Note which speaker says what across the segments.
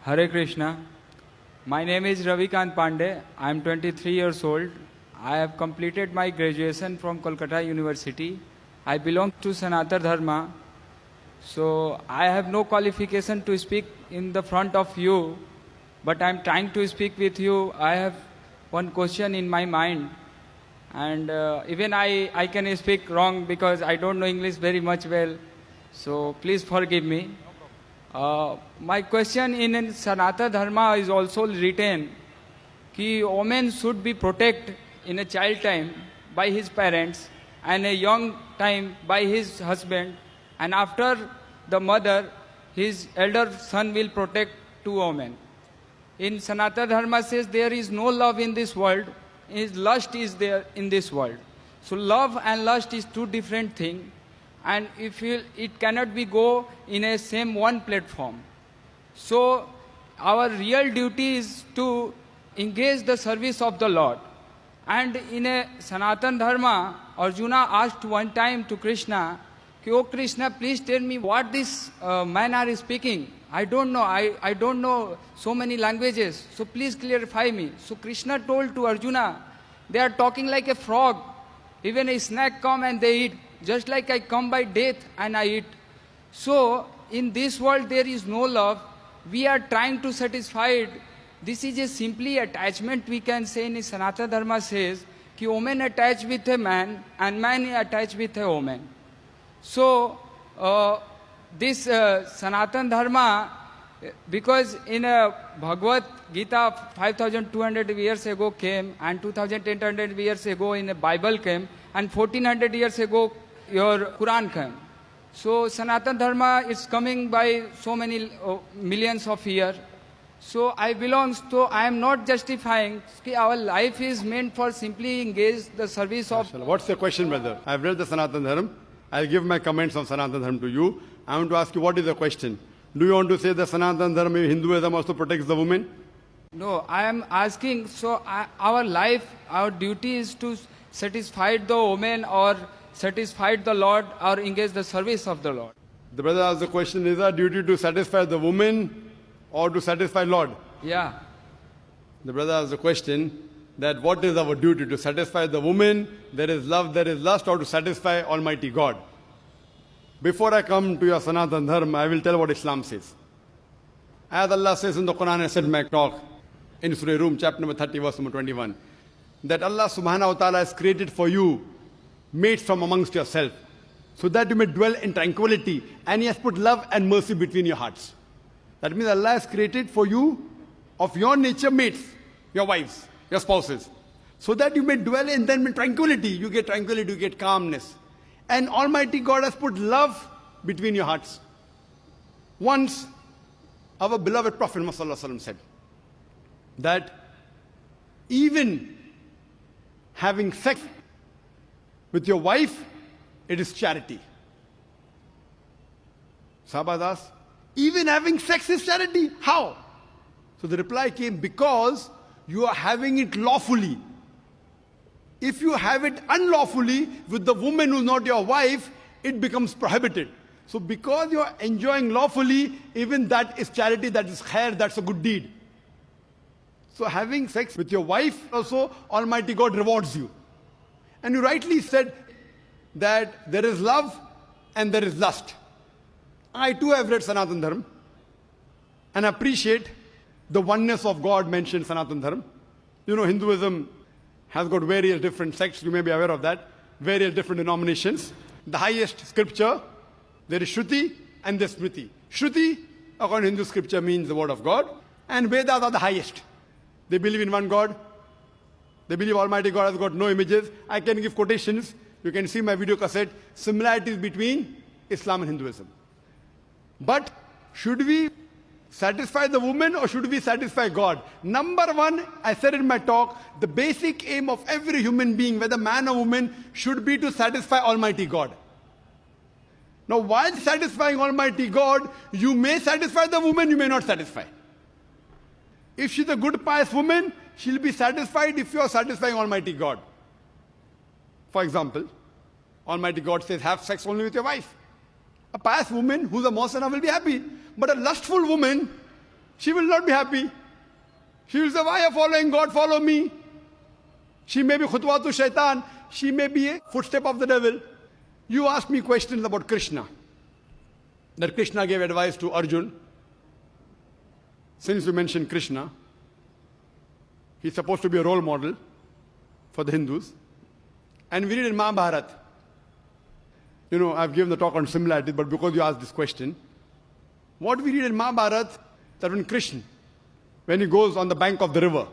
Speaker 1: Hare Krishna. My name is Ravikant Pandey. I am 23 years old. I have completed my graduation from Kolkata University. I belong to Sanatana Dharma. So I have no qualification to speak in the front of you, but I am trying to speak with you. I have one question in my mind, and even I can speak wrong because I don't know English very much well. So please forgive me. My question in Sanatana Dharma is also written that woman should be protected in a child time by his parents and a young time by his husband, and after the mother, his elder son will protect two women. In Sanatana Dharma says there is no love in this world, his lust is there in this world. So love and lust is two different things, and it cannot be go in a same one platform. So our real duty is to engage the service of the Lord. And in a Sanatana Dharma, Arjuna asked one time to Krishna, "Oh Krishna, please tell me what this man are speaking. I don't know. I don't know so many languages. So please clarify me." So Krishna told to Arjuna, "They are talking like a frog. Even a snake come and they eat. Just like I come by death and I eat." So in this world there is no love. We are trying to satisfy it. This is a simply attachment, we can say. In Sanatana Dharma says that woman attached with a man and man attached with a woman. So this Sanatana Dharma, because in Bhagavad Gita 5200 years ago came, and 2800 years ago in the Bible came, and 1400 years ago your Quran came. So Sanatana Dharma is coming by so many millions of years. So I am not justifying that our life is meant for simply engage the service of...
Speaker 2: What's your question, brother? I've read the Sanatana Dharma. I'll give my comments on Sanatana Dharma to you. I want to ask you, what is the question? Do you want to say that Sanatana Dharma, Hinduism also protects the woman?
Speaker 1: No, I am asking, our life, our duty is to satisfy the woman or satisfy the Lord or engage the service of the Lord.
Speaker 2: The brother asked the question, is our duty to satisfy the woman or to satisfy Lord?
Speaker 1: Yeah.
Speaker 2: The brother asked the question that what is our duty, to satisfy the woman, there is love, there is lust, or to satisfy Almighty God? Before I come to your Sanatana Dharma, I will tell what Islam says. As Allah says in the Quran, I said in my talk in Surah Rum, chapter number 30, verse number 21, that Allah subhanahu wa ta'ala has created for you mates from amongst yourself, so that you may dwell in tranquility, and He has put love and mercy between your hearts. That means Allah has created for you, of your nature, mates, your wives, your spouses, so that you may dwell in them in tranquility. You get tranquility, you get calmness. And Almighty God has put love between your hearts. Once, our beloved Prophet Muhammad said that even having sex with your wife, it is charity. Sahabas asked, even having sex is charity? How? So the reply came, because you are having it lawfully. If you have it unlawfully with the woman who is not your wife, it becomes prohibited. So because you are enjoying lawfully, even that is charity, that is khair, that's a good deed. So having sex with your wife also, Almighty God rewards you. And you rightly said that there is love and there is lust. I too have read Sanatana Dharma and appreciate the oneness of God mentioned in Sanatana Dharma. You know, Hinduism has got various different sects, you may be aware of that, various different denominations. The highest scripture, there is Shruti and there's Smriti. Shruti, according to Hindu scripture, means the word of God, and Vedas are the highest. They believe in one God. They believe Almighty God has got no images. I can give quotations. You can see my video cassette, similarities between Islam and Hinduism. But should we satisfy the woman or should we satisfy God? Number one, I said in my talk, the basic aim of every human being, whether man or woman, should be to satisfy Almighty God. Now, while satisfying Almighty God, you may satisfy the woman, you may not satisfy. If she's a good, pious woman, she'll be satisfied if you are satisfying Almighty God. For example, Almighty God says, have sex only with your wife. A pious woman who's a Mohsana will be happy. But a lustful woman She will not be happy. She will say, why are you following God? Follow me. She may be khutwatu shaitan. She may be a footstep of the devil. You ask me questions about Krishna. That Krishna gave advice to Arjun. Since we mentioned Krishna, he's supposed to be a role model for the Hindus. And we read in Mahabharata. You know, I've given the talk on similarity, but because you asked this question, what we read in Mahabharata, that when Krishna, when he goes on the bank of the river,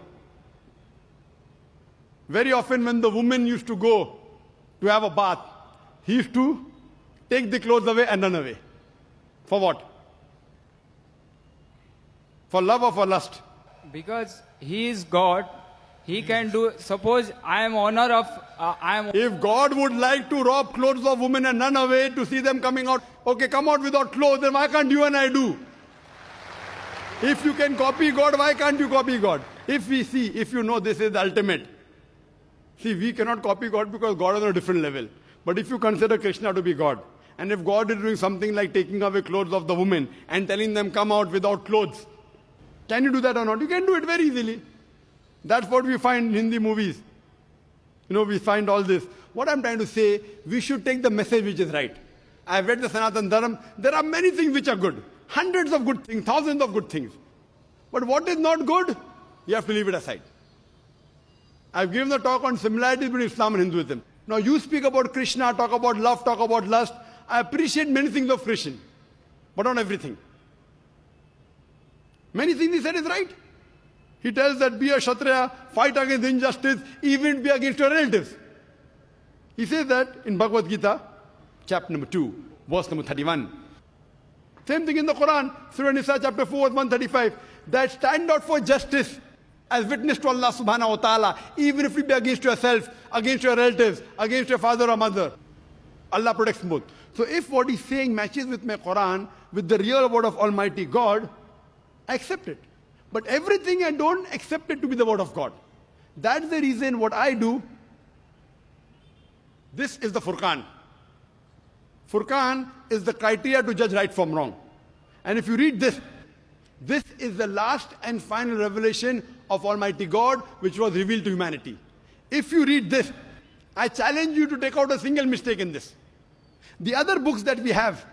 Speaker 2: very often when the woman used to go to have a bath, he used to take the clothes away and run away. For what? For love or for lust?
Speaker 1: Because he is God, he can do. Suppose I am owner of.
Speaker 2: If God would like to rob clothes of women and run away to see them coming out, okay, come out without clothes, then why can't you and I do? If you can copy God, why can't you copy God? If we see, if you know this is the ultimate. See, we cannot copy God because God is on a different level. But if you consider Krishna to be God, and if God is doing something like taking away clothes of the women and telling them come out without clothes, can you do that or not? You can do it very easily. That's what we find in Hindi movies. You know, we find all this. What I'm trying to say, we should take the message which is right. I've read the Sanatan Dharma. There are many things which are good. Hundreds of good things, thousands of good things. But what is not good, you have to leave it aside. I've given the talk on similarities between Islam and Hinduism. Now you speak about Krishna, talk about love, talk about lust. I appreciate many things of Krishna, but not everything. Many things he said is right. He tells that be a Kshatriya, fight against injustice, even be against your relatives. He says that in Bhagavad Gita, chapter number 2, verse number 31. Same thing in the Quran, Surah Nisa, chapter 4, verse 135. That stand out for justice as witness to Allah subhanahu wa ta'ala, even if it be against yourself, against your relatives, against your father or mother. Allah protects both. So if what he's saying matches with my Quran, with the real word of Almighty God, I accept it. But everything I don't accept it to be the word of God. That's the reason what I do. This is the Furqan. Furqan is the criteria to judge right from wrong. And if you read this, this is the last and final revelation of Almighty God which was revealed to humanity. If you read this, I challenge you to take out a single mistake in this. The other books that we have,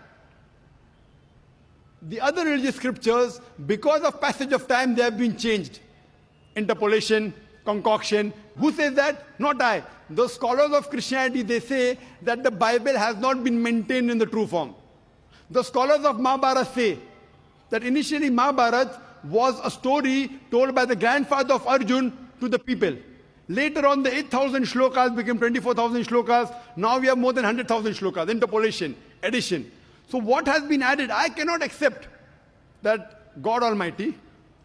Speaker 2: the other religious scriptures, because of passage of time, they have been changed. Interpolation, concoction. Who says that? Not I. The scholars of Christianity, they say that the Bible has not been maintained in the true form. The scholars of Mahabharata say that initially Mahabharata was a story told by the grandfather of Arjun to the people. Later on, the 8,000 shlokas became 24,000 shlokas. Now we have more than 100,000 shlokas. Interpolation, addition. So what has been added? I cannot accept that God Almighty,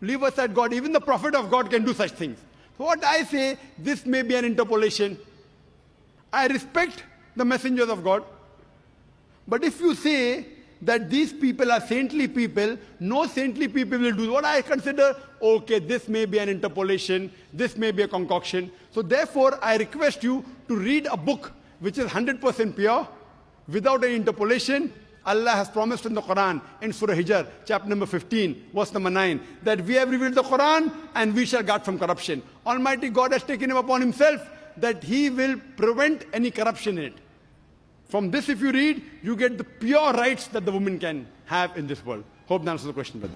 Speaker 2: leave aside God, even the prophet of God can do such things. So what I say, this may be an interpolation. I respect the messengers of God. But if you say that these people are saintly people, no saintly people will do what I consider, okay, this may be an interpolation, this may be a concoction. So therefore, I request you to read a book which is 100% pure, without any interpolation. Allah has promised in the Quran, in Surah Hijr, chapter number 15, verse number 9, that we have revealed the Quran and we shall guard from corruption. Almighty God has taken him upon himself that he will prevent any corruption in it. From this, if you read, you get the pure rights that the woman can have in this world. Hope that answers the question, brother.